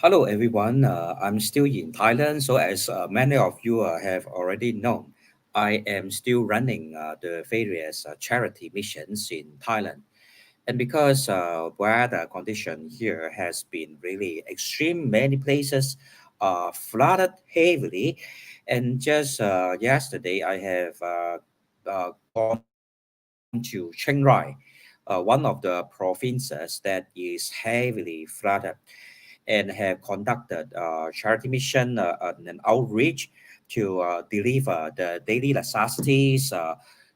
Hello, everyone. I'm still in Thailand. So, as many of you have already known, I am still running the various charity missions in Thailand. And because weather condition here has been really extreme, many places flooded heavily. And just yesterday, I have gone to Chiang Rai, one of the provinces that is heavily flooded and have conducted charity mission and an outreach to deliver the daily necessities,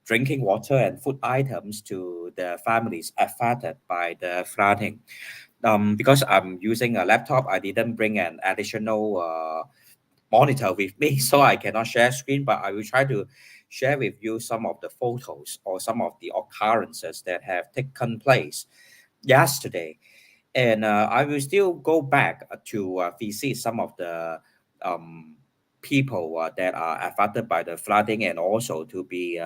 drinking water, and food items to the families affected by the flooding. Because I'm using a laptop, I didn't bring an additional monitor with me, so I cannot share screen, but I will try to share with you some of the photos or some of the occurrences that have taken place yesterday. And I will still go back to visit some of the um, people that are affected by the flooding, and also to be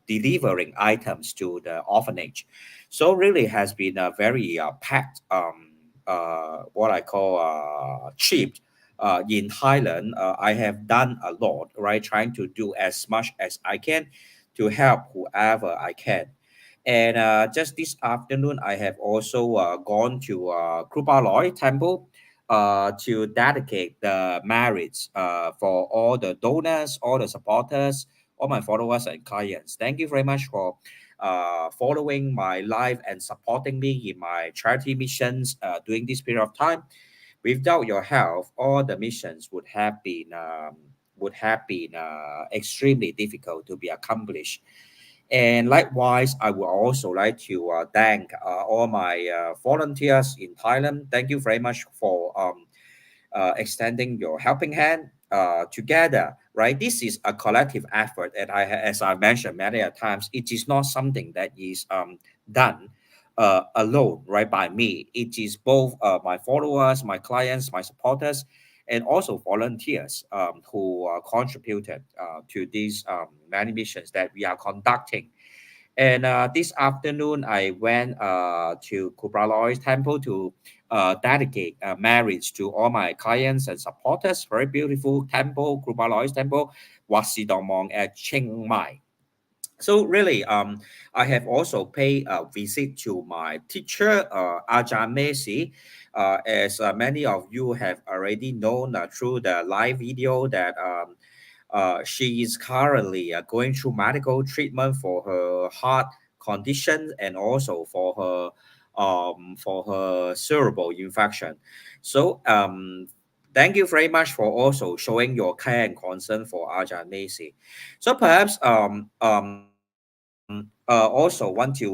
delivering items to the orphanage. So really has been a very packed what I call cheap in Thailand. I have done a lot, right, trying to do as much as I can to help whoever I can. And just this afternoon, I have also gone to Krupa Loy Temple to dedicate the marriage for all the donors, all the supporters, all my followers and clients. Thank you very much for following my life and supporting me in my charity missions during this period of time. Without your help, all the missions would have been extremely difficult to be accomplished. And likewise, I would also like to thank all my volunteers in Thailand. Thank you very much for extending your helping hand together. Right, this is a collective effort, and as I mentioned many a times, it is not something that is done alone, right, by me. It is both my followers, my clients, my supporters, and also volunteers who contributed to these many missions that we are conducting. And this afternoon, I went to Kubraloy's temple to dedicate marriage to all my clients and supporters. Very beautiful temple, Kubraloy's temple, Wasidomong at Chiang Mai. So really, I have also paid a visit to my teacher, Ajahn Messi. As many of you have already known through the live video that she is currently going through medical treatment for her heart condition and also for her cerebral infection. So thank you very much for also showing your care and concern for Ajahn Macy. So perhaps also want to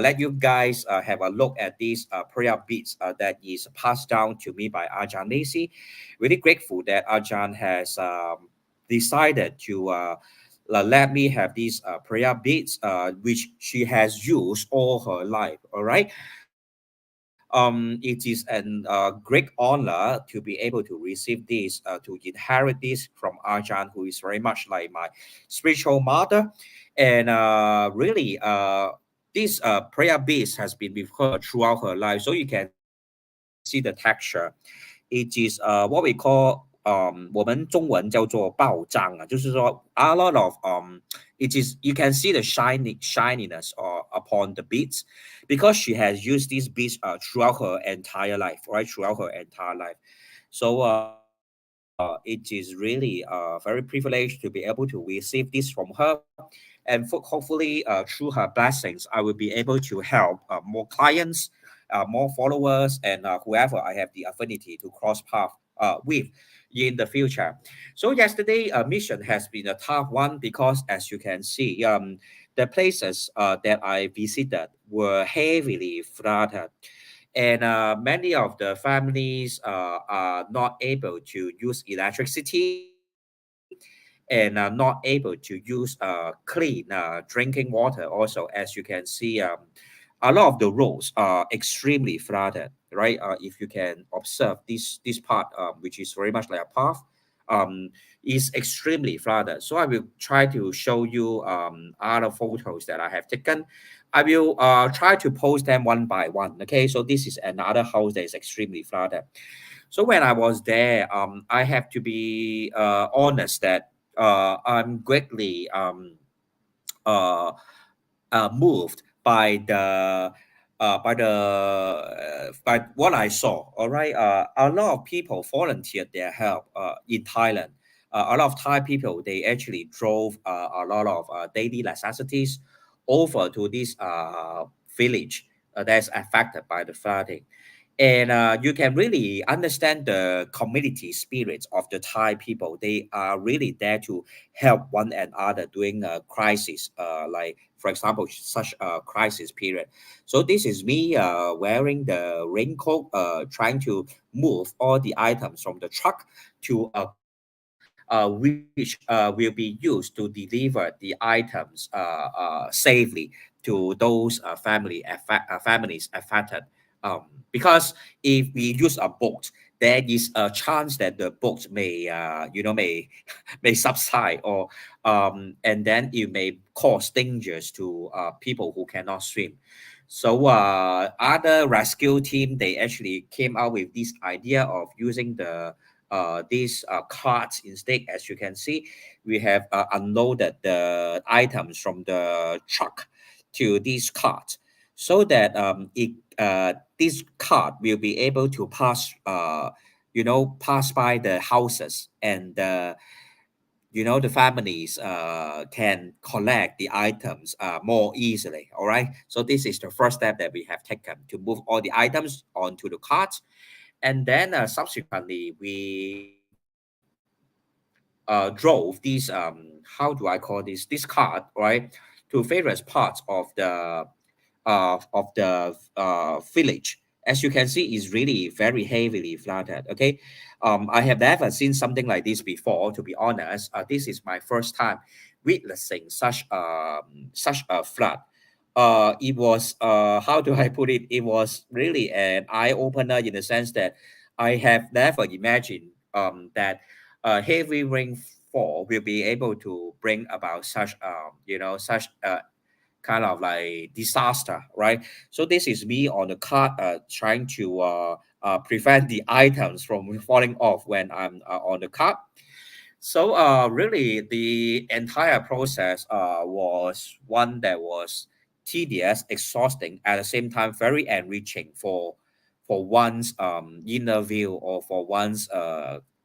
let you guys have a look at these prayer beads that is passed down to me by Ajahn Macy. Really grateful that Ajahn has decided to let me have these prayer beads, which she has used all her life. All right. It is an great honor to be able to receive this, to inherit this from Ajahn, who is very much like my spiritual mother. And really, this prayer beads has been with her throughout her life. So you can see the texture. It is what we call 我们中文叫做爆浆啊，就是说 a lot of it is you can see the shininess upon the beads because she has used these beads throughout her entire life, right? Throughout her entire life. So it is really very privileged to be able to receive this from her. And hopefully, through her blessings, I will be able to help more clients, more followers, and whoever I have the affinity to cross path with in the future. So yesterday, mission has been a tough one because, as you can see, the places that I visited were heavily flooded. And many of the families are not able to use electricity and not able to use clean drinking water. Also, as you can see, a lot of the roads are extremely flooded, right? If you can observe this part, which is very much like a path, um, is extremely flooded. So I will try to show you other photos that I have taken. I will try to post them one by one. Okay, so this is another house that is extremely flooded. So when I was there, I have to be honest that I'm greatly uh, moved by what I saw. All right, a lot of people volunteered their help in Thailand. A lot of Thai people they actually drove a lot of daily necessities over to this village that's affected by the flooding. And you can really understand the community spirits of the Thai people. They are really there to help one another during a crisis, like for example, such a crisis period. So this is me wearing the raincoat, trying to move all the items from the truck to a cart, which will be used to deliver the items safely to those families affected. Because if we use a boat, there is a chance that the boat may, may subside, or and then it may cause dangers to people who cannot swim. So other rescue team they actually came out with this idea of using these carts instead. As you can see, we have unloaded the items from the truck to these carts, so that this cart will be able to pass by the houses, and the families can collect the items more easily. All right, so this is the first step that we have taken to move all the items onto the cart. And then subsequently we drove these how do I call this cart, right, to various parts of the village. As you can see, is really very heavily flooded. Okay, I have never seen something like this before. To be honest, this is my first time witnessing such a flood. It was how do I put it? It was really an eye opener in the sense that I have never imagined that heavy rainfall will be able to bring about such kind of like disaster, right? So this is me on the cart trying to prevent the items from falling off when I'm on the cart. So really, the entire process was one that was tedious, exhausting, at the same time very enriching for one's inner view, or for one's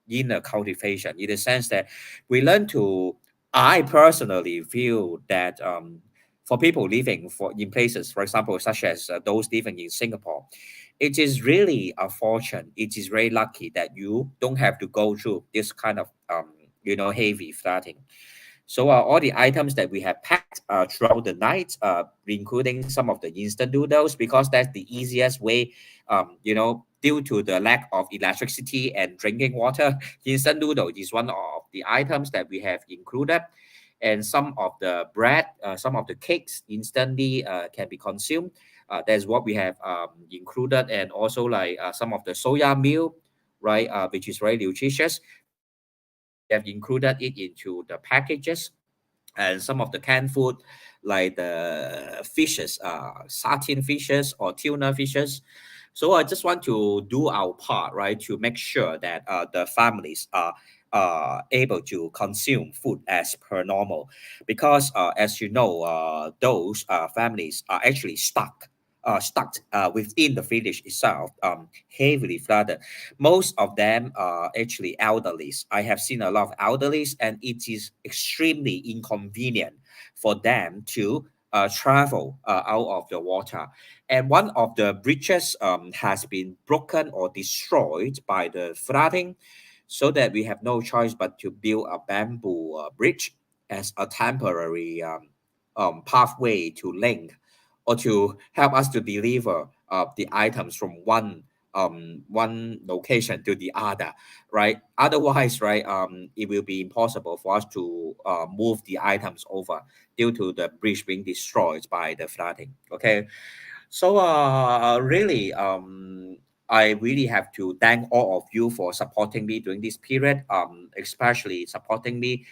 inner cultivation. In the sense that we learn to, I personally feel that for people living in places, for example, such as those living in Singapore, it is really a fortune. It is very lucky that you don't have to go through this kind of heavy flooding. So all the items that we have packed throughout the night, including some of the instant noodles, because that's the easiest way, due to the lack of electricity and drinking water, instant noodle is one of the items that we have included. And some of the bread, some of the cakes instantly can be consumed. That's what we have included, and also like some of the soya meal, right, which is very nutritious. We have included it into the packages, and some of the canned food like the fishes, sardine fishes or tuna fishes. So I just want to do our part, right, to make sure that the families are able to consume food as per normal, because as you know, those families are actually stuck within the village itself, heavily flooded. Most of them are actually elderlies. I have seen a lot of elderlies, and it is extremely inconvenient for them to travel out of the water. And one of the bridges has been broken or destroyed by the flooding, so that we have no choice but to build a bamboo bridge as a temporary pathway to link, or to help us to deliver the items from one location to the other, right? Otherwise, right, it will be impossible for us to move the items over due to the bridge being destroyed by the flooding. Okay, so really, I really have to thank all of you for supporting me during this period, especially supporting me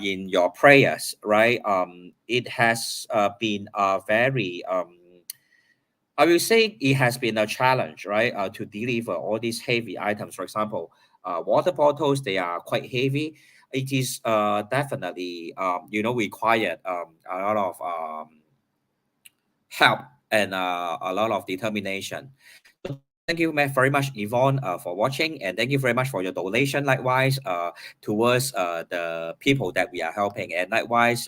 in your prayers, right? It has been a very I will say it has been a challenge, right, to deliver all these heavy items. For example, water bottles, they are quite heavy. It is definitely, required a lot of help and a lot of determination. So thank you very much, Yvonne, for watching, and thank you very much for your donation. Likewise, towards the people that we are helping, and likewise,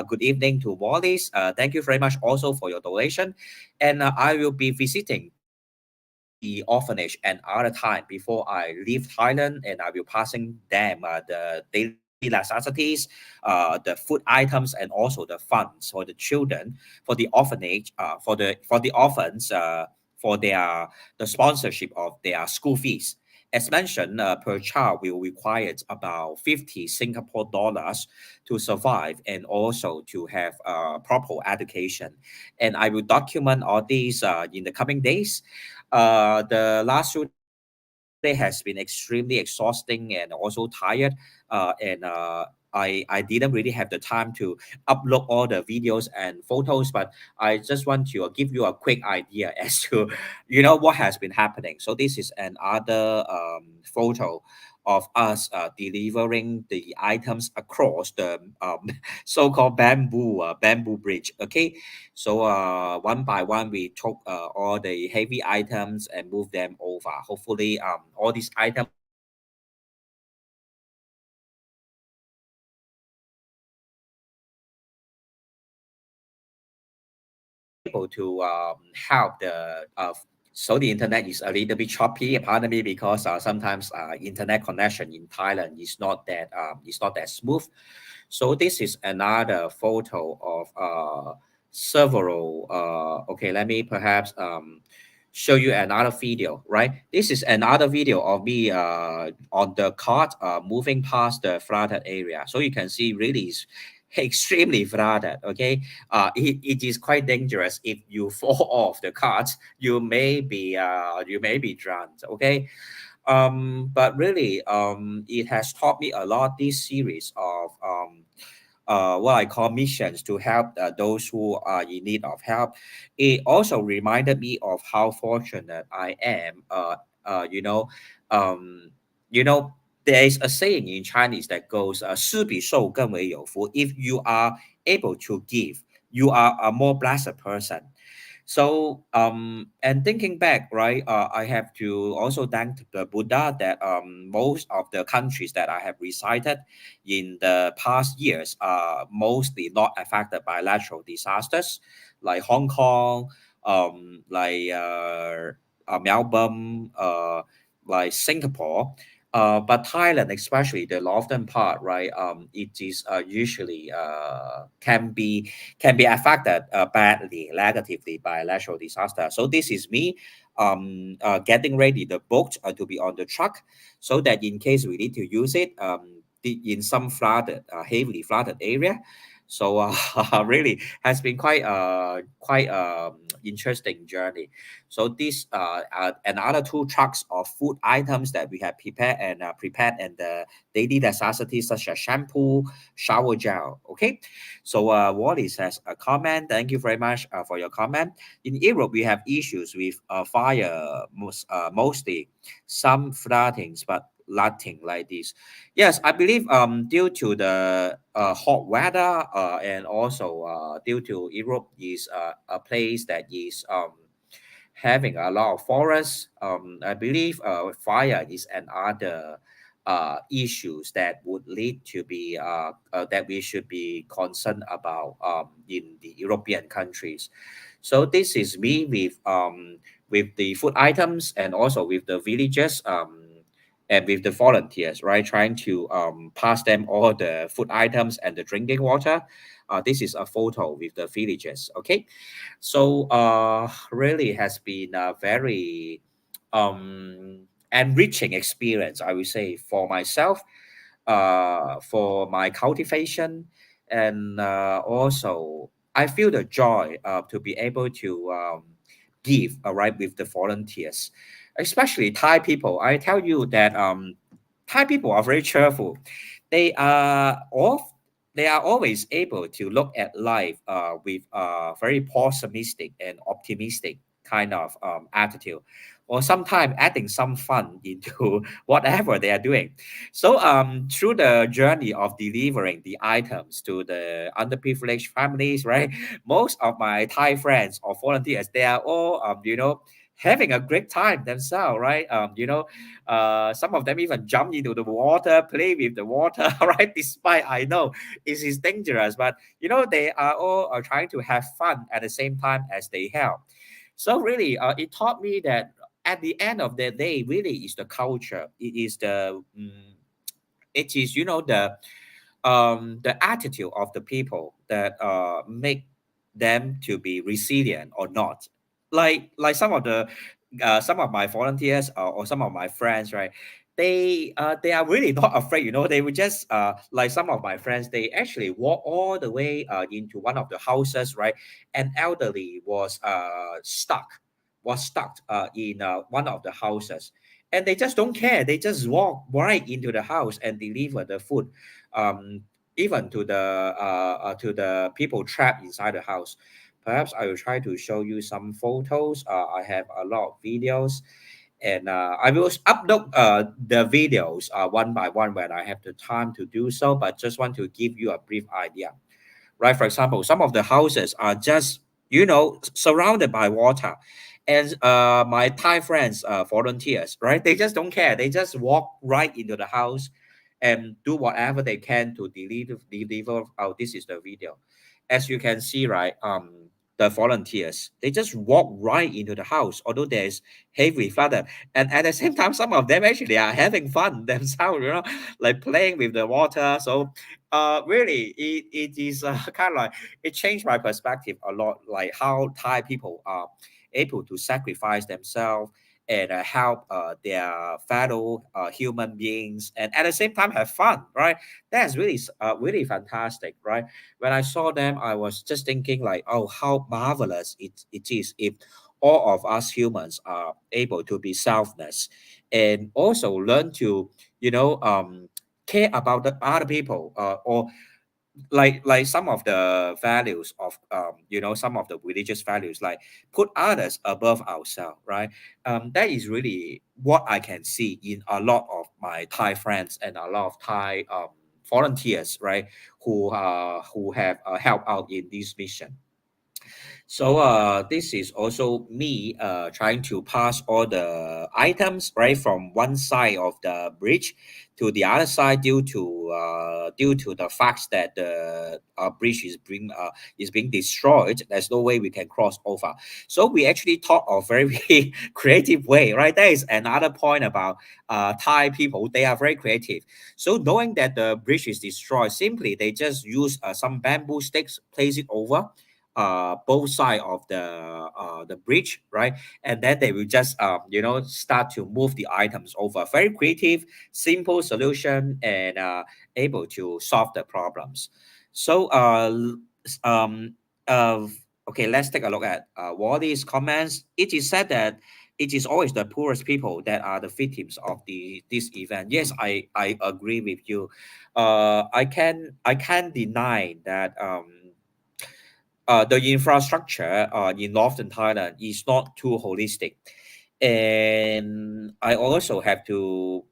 good evening to Wallace. Thank you very much also for your donation, and I will be visiting the orphanage and other time before I leave Thailand, and I will passing them the daily necessities, the food items, and also the funds for the children, for the orphanage, for the orphans, for their the sponsorship of their school fees. As mentioned, per child will require about 50 Singapore dollars to survive and also to have proper education. And I will document all these in the coming days. The last 2 days has been extremely exhausting and also tired. And I didn't really have the time to upload all the videos and photos, but I just want to give you a quick idea as to, what has been happening. So this is another photo of us delivering the items across the so-called bamboo bridge. Okay, so one by one, we took all the heavy items and moved them over. Hopefully, all these items able to help the. So the internet is a little bit choppy. Pardon me, because sometimes internet connection in Thailand is not that smooth. So this is another photo of several. Okay, let me perhaps show you another video. Right, this is another video of me on the cart moving past the flooded area. So you can see really is extremely flooded. Okay, it is quite dangerous if you fall off the cart. You may be drowned. Okay, but really, it has taught me a lot. This series of what I call missions to help those who are in need of help. It also reminded me of how fortunate I am. Um, you know, there is a saying in Chinese that goes, 施比受更为有福. If you are able to give, you are a more blessed person. So, and thinking back, right, I have to also thank the Buddha that most of the countries that I have resided in the past years are mostly not affected by natural disasters, like Hong Kong, Melbourne, like Singapore. But Thailand, especially the northern part, right? It is usually can be affected badly, negatively by natural disaster. So this is me getting ready the boat to be on the truck, so that in case we need to use it in some heavily flooded area. So really has been quite interesting journey. So these another 2 trucks of food items that we have prepared and the daily necessities such as shampoo, shower gel. Okay, so Wallace has a comment. Thank you very much for your comment. In Europe, we have issues with fire, mostly some floodings, but nothing like this. Yes, I believe due to the hot weather and also due to Europe is a place that is having a lot of forests. I believe fire is another issues that would lead to be that we should be concerned about in the European countries. So this is me with the food items and also with the villages and with the volunteers, right? Trying to pass them all the food items and the drinking water. This is a photo with the villages. Okay, so really has been a very enriching experience, I would say, for myself, for my cultivation, and also I feel the joy to be able to give, right, with the volunteers. especially Thai people. I tell you that Thai people are very cheerful. They are off. They are always able to look at life with a very pessimistic and optimistic kind of attitude, or sometimes adding some fun into whatever they are doing. So through the journey of delivering the items to the underprivileged families, right? Most of my Thai friends or volunteers, they are all having a great time themselves, right? Some of them even jump into the water, play with the water, right? Despite I know it is dangerous, but they are all trying to have fun at the same time as they help. So really, it taught me that at the end of the day, really is the culture. It is the attitude of the people that make them to be resilient or not. Like some of my volunteers or some of my friends, right? They are really not afraid. They would just like some of my friends. They actually walk all the way into one of the houses, right? An elderly was stuck in one of the houses, and they just don't care. They just walk right into the house and deliver the food, um, even to the people trapped inside the house. Perhaps I will try to show you some photos. I have a lot of videos, and I will upload the videos one by one when I have the time to do so. But just want to give you a brief idea, right? For example, some of the houses are just surrounded by water, and my Thai friends, volunteers, right? They just don't care. They just walk right into the house and do whatever they can to deliver. Oh, this is the video. As you can see, right? The volunteers, they just walk right into the house, although there's heavily flooded, and at the same time, some of them actually are having fun themselves, like playing with the water. So really, it is kind of like it changed my perspective a lot, like how Thai people are able to sacrifice themselves and help their fellow human beings, and at the same time have fun, right? That's really really fantastic, right? When I saw them, I was just thinking like, oh, how marvelous it is if all of us humans are able to be selfless and also learn to you know um care about the other people, or like some of the values of some of the religious values, like put others above ourselves, right? That is really what I can see in a lot of my Thai friends and a lot of Thai volunteers, right? Who have helped out in this mission. So this is also me trying to pass all the items, right, from one side of the bridge to the other side, due to the fact that the bridge is being destroyed. There's no way we can cross over. So we actually thought of very creative way, right? That is another point about Thai people. They are very creative. So knowing that the bridge is destroyed, simply they just use some bamboo sticks, place it over both side of the bridge, right? And then they will just start to move the items over. Very creative, simple solution, and able to solve the problems. So um uh okay, let's take a look at Wally's comments. It is said that it is always the poorest people that are the victims of this event. Yes, I agree with you. I can't deny that the infrastructure in northern Thailand is not too holistic, and I also have to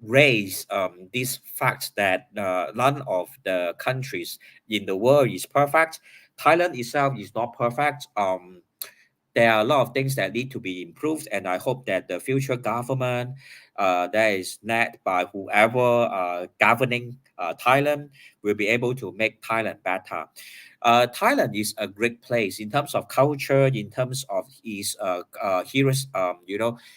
raise this fact that none of the countries in the world is perfect. Thailand itself is not perfect. There are a lot of things that need to be improved, and I hope that the future government that is led by whoever governing Thailand will be able to make Thailand better. Thailand is a great place in terms of culture, in terms of its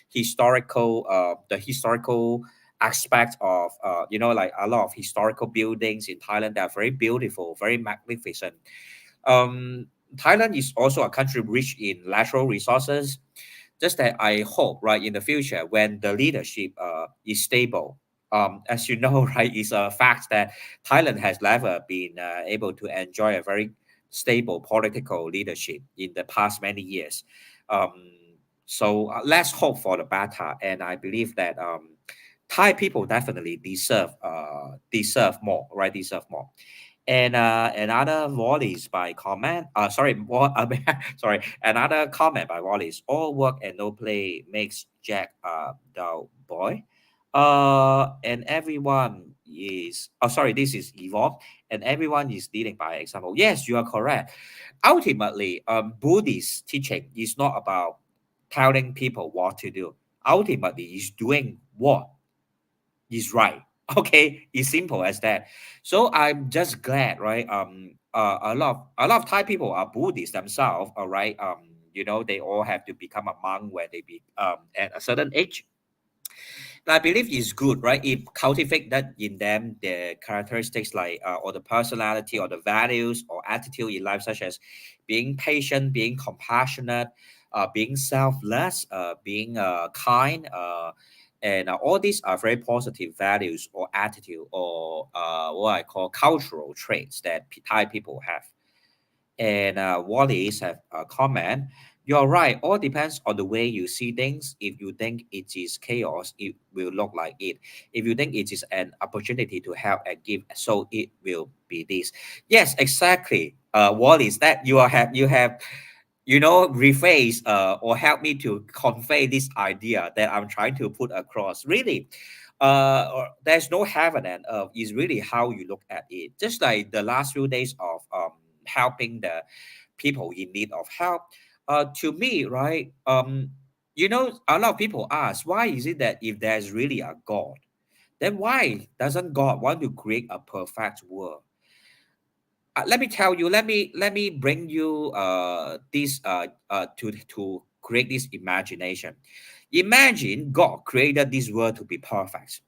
historical the historical aspect of like a lot of historical buildings in Thailand that are very beautiful, very magnificent. um, Thailand is also a country rich in natural resources. Just that I hope, right, in the future when the leadership is stable. As you know, right, it's a fact that Thailand has never been able to enjoy a very stable political leadership in the past many years. Um, So let's hope for the better. And I believe that Thai people definitely deserve more, right? Deserve more. And another Wallis by comment. Sorry, sorry. Another comment by Wallis. All work and no play makes Jack a dull boy. And everyone is. Oh, sorry. This is Yvonne. And everyone is leading by example. Yes, you are correct. Ultimately, Buddhist teaching is not about telling people what to do. Ultimately, is doing what is right. Okay, it's simple as that. So I'm just glad, right? A lot of Thai people are Buddhists themselves. All right. They all have to become a monk when they be at a certain age. I believe it's good, right? If cultivate that in them, the characteristics like or the personality or the values or attitude in life, such as being patient, being compassionate, being selfless, being kind, and all these are very positive values or attitude or what I call cultural traits that Thai people have. And Wallace have a comment. You're right. All depends on the way you see things. If you think it is chaos, it will look like it. If you think it is an opportunity to help and give, so it will be this. Yes, exactly. Wallace, that you have rephrase or help me to convey this idea that I'm trying to put across. Really, there's no heaven and earth. Is really how you look at it. Just like the last few days of helping the people in need of help. To me, right? A lot of people ask, why is it that if there's really a God, then why doesn't God want to create a perfect world? Let me tell you. Let me bring you this to create this imagination. Imagine God created this world to be perfect.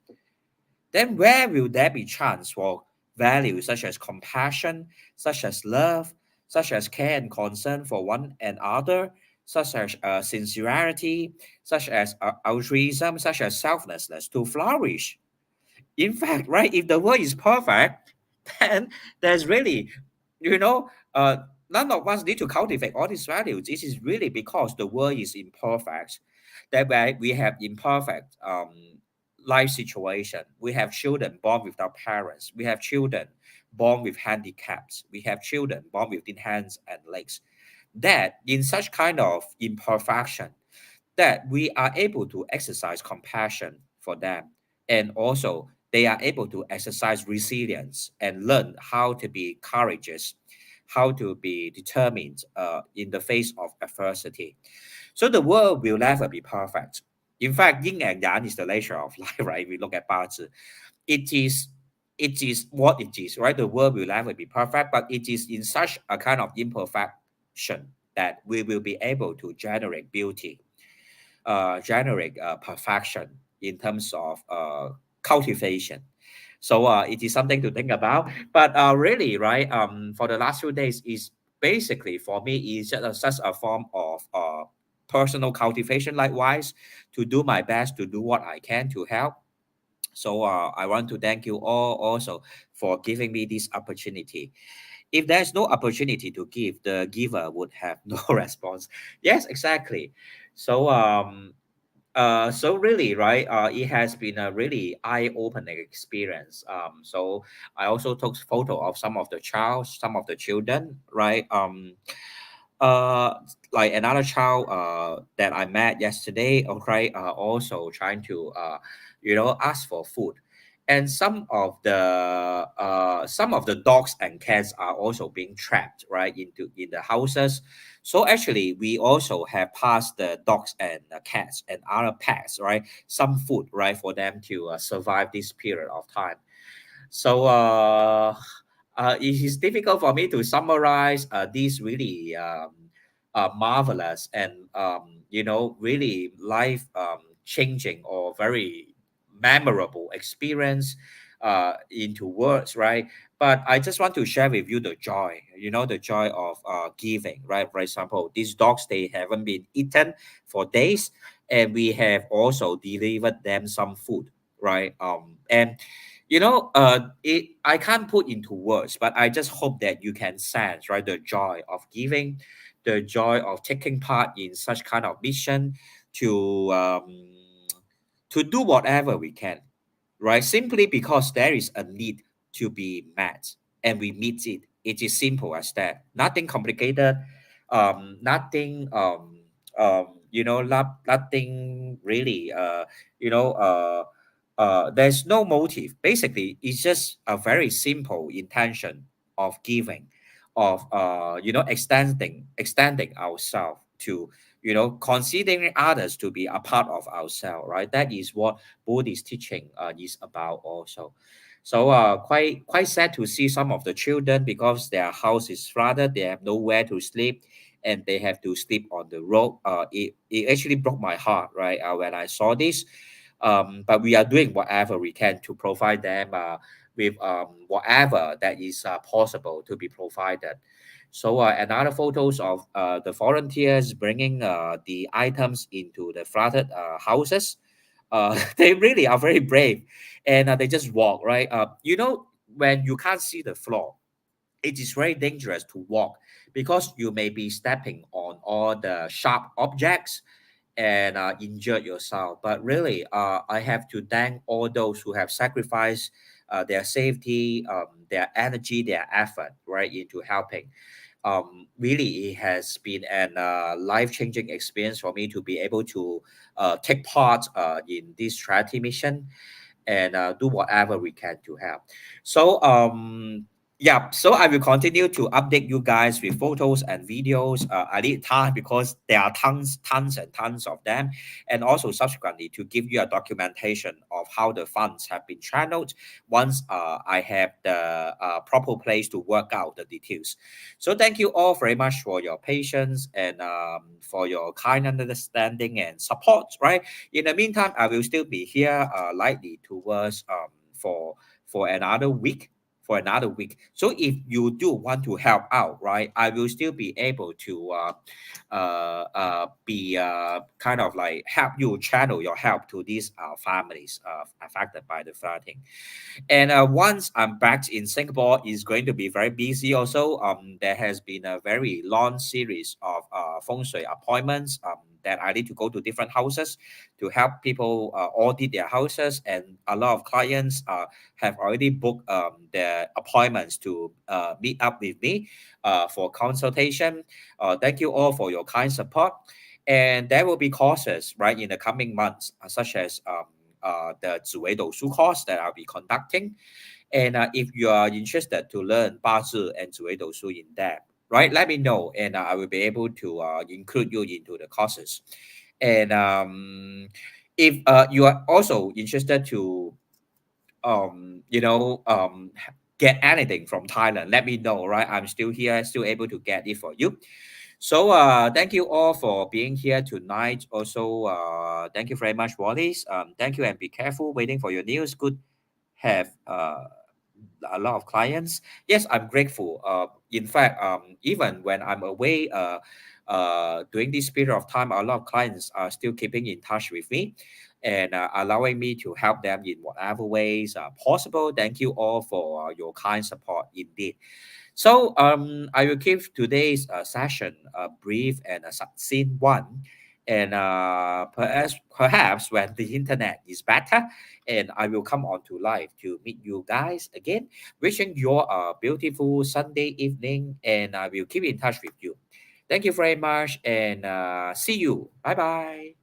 Then where will there be chance for values such as compassion, such as love, such as care and concern for one another, such as sincerity, such as altruism, such as selflessness to flourish? In fact, right, if the world is perfect, then there's really, you know, uh, none of us need to cultivate all these values. This is really because the world is imperfect. That way we have imperfect life situation. We have children born without parents. We have children born with handicaps. We have children born within hands and legs. That in such kind of imperfection, that we are able to exercise compassion for them, and also they are able to exercise resilience and learn how to be courageous, how to be determined in the face of adversity. So the world will never be perfect. In fact, yin and yang is the nature of life, right? We look at Bazi. It is it is what it is, right? The world will never be perfect, but it is in such a kind of imperfection that we will be able to generate beauty, generate perfection in terms of cultivation. So it is something to think about. But really, right, for the last few days is basically for me is just such a form of personal cultivation, likewise, to do my best to do what I can to help. So I want to thank you all also for giving me this opportunity. If there's no opportunity to give, the giver would have no response. Yes, exactly. So so really, right? It has been a really eye-opening experience. So I also took photo of some of the children, right? Uh, like another child that I met yesterday, okay, also trying to ask for food. And some of the dogs and cats are also being trapped right into in the houses. So actually we also have passed the dogs and the cats and other pets, right, some food, right, for them to survive this period of time. So it is difficult for me to summarize this really marvelous and really life changing or very memorable experience into words, right? But I just want to share with you the joy, the joy of giving, right? For example, these dogs, they haven't been eaten for days, and we have also delivered them some food, right? And I can't put into words, but I just hope that you can sense, right, the joy of giving, the joy of taking part in such kind of mission to to do whatever we can, right? Simply because there is a need to be met and we meet it. It is simple as that. Nothing complicated, nothing nothing really there's no motive. Basically, it's just a very simple intention of giving, of extending ourselves to considering others to be a part of ourselves, right? That is what Buddhist teaching is about also. So quite sad to see some of the children because their house is flooded, they have nowhere to sleep, and they have to sleep on the road. It actually broke my heart, right? When I saw this, but we are doing whatever we can to provide them with whatever that is possible to be provided. So another photos of the volunteers bringing the items into the flooded houses. They really are very brave, and they just walk right. When you can't see the floor, it is very dangerous to walk because you may be stepping on all the sharp objects and injure yourself. But really, I have to thank all those who have sacrificed their safety, their energy, their effort, right, into helping. Really, it has been an life-changing experience for me to be able to take part in this charity mission and do whatever we can to help. So yeah, so I will continue to update you guys with photos and videos. I need time because there are tons and tons of them, and also subsequently to give you a documentation of how the funds have been channeled once I have the proper place to work out the details. So thank you all very much for your patience and for your kind understanding and support. Right. In the meantime, I will still be here likely towards for another week. For another week. So if you do want to help out, right, I will still be able to be kind of like help you channel your help to these families affected by the flooding. And once I'm back in Singapore, it's going to be very busy also. There has been a very long series of feng shui appointments that I need to go to different houses to help people audit their houses. And a lot of clients have already booked their appointments to meet up with me for consultation. Thank you all for your kind support. And there will be courses, right, in the coming months, such as the 紫微斗数 course that I'll be conducting. And if you are interested to learn 八字 and 紫微斗数 in depth, right, let me know, and I will be able to include you into the courses. And if you are also interested to get anything from Thailand, let me know, right? I'm still here, still able to get it for you. So thank you all for being here tonight. Also, thank you very much, Wallace. Thank you and be careful waiting for your news. Good have a lot of clients. Yes, I'm grateful. In fact, even when I'm away during this period of time, a lot of clients are still keeping in touch with me and allowing me to help them in whatever ways possible. Thank you all for your kind support indeed. So I will keep today's session brief and a succinct one. And perhaps when the internet is better, and I will come on to live to meet you guys again. Wishing you a beautiful Sunday evening, and I will keep in touch with you. Thank you very much, and see you. Bye bye.